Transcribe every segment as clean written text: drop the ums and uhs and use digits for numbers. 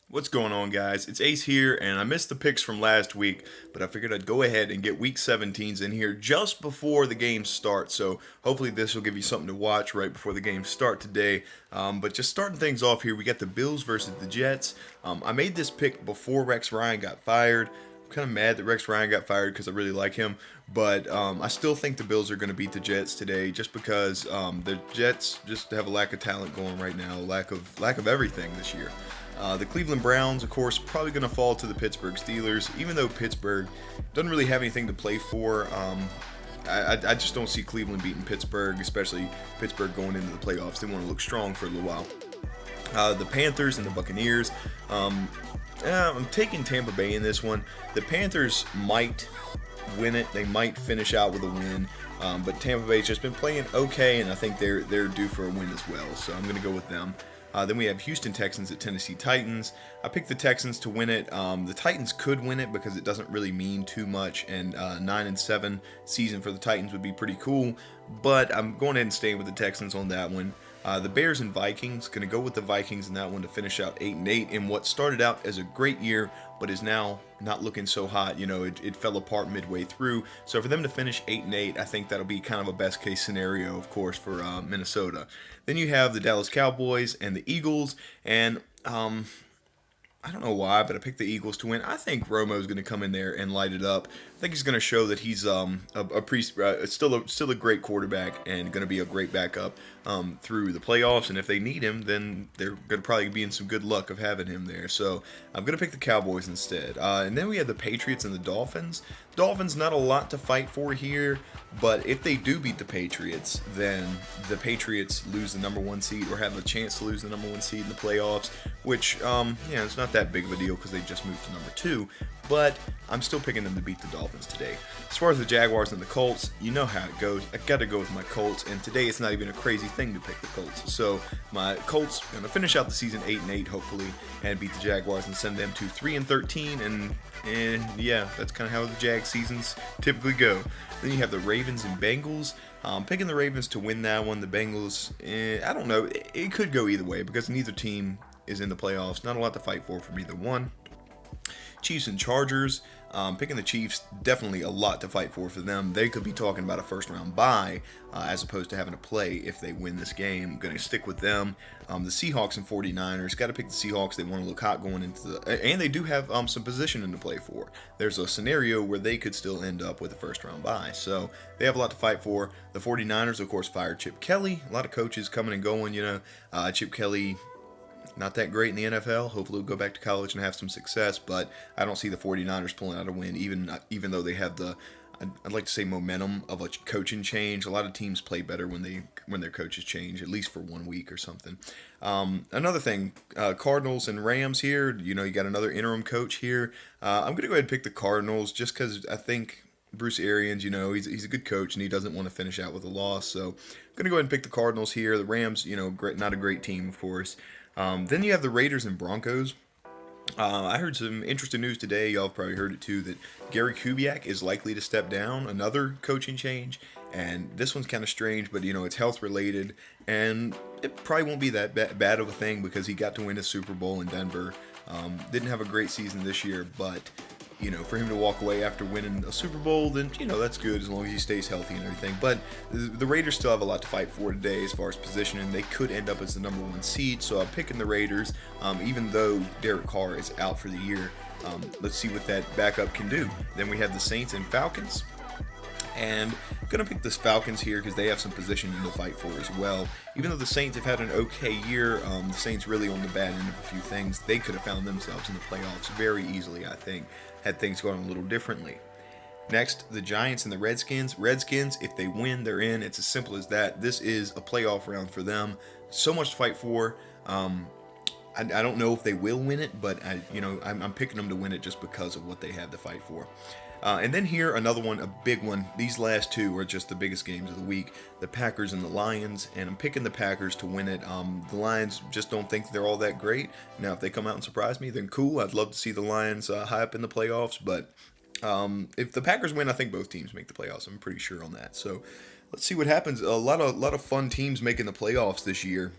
What's going on, guys? It's Ace here, and I missed the picks from last week, but I figured I'd go ahead and get Week 17s in here just before the games start. So hopefully this will give you something to watch right before the games start today. But just starting things off here, we got the Bills versus the Jets. I made this pick before Rex Ryan got fired. I'm kind of mad that Rex Ryan got fired because I really like him, but I still think the Bills are going to beat the Jets today, just because the Jets just have a lack of talent going right now, lack of everything this year. The Cleveland Browns, of course, probably going to fall to the Pittsburgh Steelers, even though Pittsburgh doesn't really have anything to play for. I just don't see Cleveland beating Pittsburgh, especially Pittsburgh going into the playoffs. They want to look strong for a little while. The Panthers and the Buccaneers. I'm taking Tampa Bay in this one. The Panthers might win it. They might finish out with a win. But Tampa Bay's just been playing okay, and I think they're due for a win as well. So I'm going to go with them. Then we have Houston Texans at Tennessee Titans. I picked the Texans to win it. The Titans could win it because it doesn't really mean too much, and 9-7 season for the Titans would be pretty cool. But I'm going ahead and staying with the Texans on that one. The Bears and Vikings, going to go with the Vikings in that one to finish out 8-8 in what started out as a great year, but is now not looking so hot. It fell apart midway through. So for them to finish 8-8, I think that'll be kind of a best case scenario, of course, for Minnesota. Then you have the Dallas Cowboys and the Eagles, and I don't know why, but I picked the Eagles to win. I think Romo is going to come in there and light it up. I think he's going to show that he's still a great quarterback and going to be a great backup through the playoffs. And if they need him, then they're going to probably be in some good luck of having him there. So I'm going to pick the Cowboys instead. And then we have the Patriots and the Dolphins. Dolphins, not a lot to fight for here, but if they do beat the Patriots, then the Patriots lose the number one seed or have a chance to lose the number one seed in the playoffs, which, it's not that big of a deal because they just moved to number two, but I'm still picking them to beat the Dolphins today. As far as the Jaguars and the Colts, you know how it goes. I got to go with my Colts, and today it's not even a crazy thing to pick the Colts. So my Colts are going to finish out the season 8-8, hopefully, and beat the Jaguars and send them to 3-13, and yeah, that's kind of how the Jag seasons typically go. Then you have the Ravens and Bengals. Picking the Ravens to win that one. The Bengals, I don't know. It could go either way because neither team is in the playoffs. Not a lot to fight for from either one. Chiefs and Chargers. Picking the Chiefs, definitely a lot to fight for them. They could be talking about a first round bye as opposed to having to play if they win this game. Going to stick with them. The Seahawks and 49ers. Got to pick the Seahawks. They want to look hot going into the... And they do have some positioning to play for. There's a scenario where they could still end up with a first round bye. So they have a lot to fight for. The 49ers, of course, fired Chip Kelly. A lot of coaches coming and going, Chip Kelly... not that great in the NFL. Hopefully he'll go back to college and have some success, but I don't see the 49ers pulling out a win, even though they have the, I'd like to say, momentum of a coaching change. A lot of teams play better when their coaches change, at least for 1 week or something. Another thing, Cardinals and Rams here. You got another interim coach here. I'm going to go ahead and pick the Cardinals just because I think Bruce Arians, he's a good coach and he doesn't want to finish out with a loss. So I'm going to go ahead and pick the Cardinals here. The Rams, not a great team, of course. Then you have the Raiders and Broncos. I heard some interesting news today. Y'all have probably heard it too, that Gary Kubiak is likely to step down. Another coaching change. And this one's kind of strange, but it's health related. And it probably won't be that bad of a thing because he got to win a Super Bowl in Denver. Didn't have a great season this year, but for him to walk away after winning a Super Bowl, then, that's good as long as he stays healthy and everything. But the Raiders still have a lot to fight for today as far as positioning. They could end up as the number one seed, so I'm picking the Raiders, even though Derek Carr is out for the year. Let's see what that backup can do. Then we have the Saints and Falcons. And I'm going to pick the Falcons here because they have some positioning to fight for as well. Even though the Saints have had an okay year, the Saints really on the bad end of a few things. They could have found themselves in the playoffs very easily, I think, had things gone a little differently. Next, the Giants and the Redskins. Redskins, if they win, they're in. It's as simple as that. This is a playoff round for them. So much to fight for. I don't know if they will win it, but I'm picking them to win it just because of what they have to fight for. And then here, another one, a big one. These last two are just the biggest games of the week. The Packers and the Lions, and I'm picking the Packers to win it. The Lions just don't think they're all that great. Now, if they come out and surprise me, then cool. I'd love to see the Lions high up in the playoffs, but if the Packers win, I think both teams make the playoffs. I'm pretty sure on that. So let's see what happens. A lot of fun teams making the playoffs this year.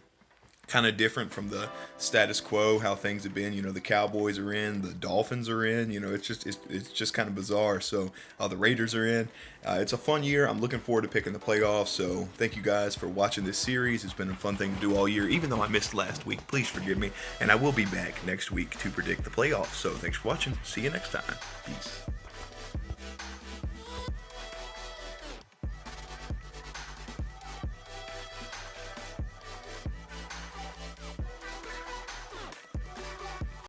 kind of different from the status quo, how things have been. The Cowboys are in, the Dolphins are in. It's just kind of bizarre. So the Raiders are in. It's a fun year. I'm looking forward to picking the playoffs. So thank you guys for watching this series. It's been a fun thing to do all year, even though I missed last week. Please forgive me, and I will be back next week to predict the playoffs. So thanks for watching. See you next time. Peace.